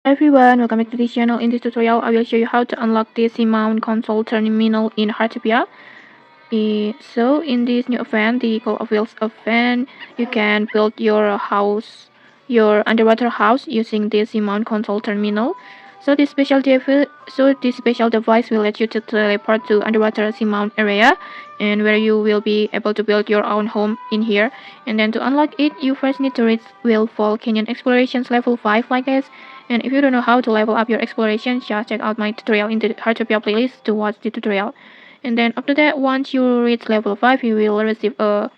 Hi everyone, welcome back to this channel. In this tutorial, I will show you how to unlock the Seamount Console terminal in Heartopia. So in this new event, the Call of Wheels event, you can build your house, your underwater house using the Seamount Console terminal. So this special device will let you to teleport to underwater seamount area, and where you will be able to build your own home in here. And then to unlock it, you first need to reach Whalefall Canyon Explorations level 5 like this. And if you don't know how to level up your exploration, just check out my tutorial in the Heartopia playlist to watch the tutorial. And then after that, once you reach level 5, you will receive a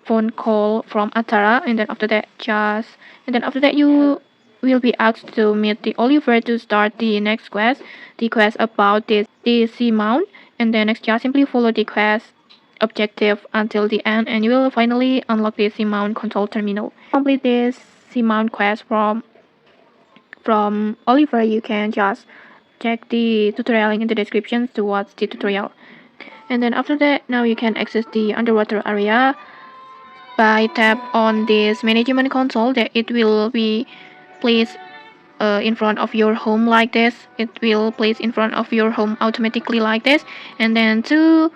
phone call from Atara, and then after that you will be asked to meet the Oliver to start the next quest, the quest about the seamount. And then next, just simply follow the quest objective until the end, and you will finally unlock the seamount control terminal. Complete this seamount quest from Oliver. You can just check the tutorial link in the description to watch the tutorial. And then after that, now you can access the underwater area by tap on this management console. That it will be placed in front of your home like this. It will place in front of your home automatically like this. And then to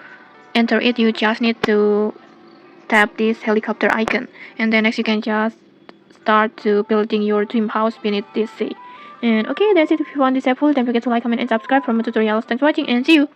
enter it, you just need to tap this helicopter icon. And then next, you can just start to building your dream house beneath this sea. And okay, that's it. If you found this helpful, don't forget to like, comment, and subscribe for more tutorials. Thanks for watching, and see you.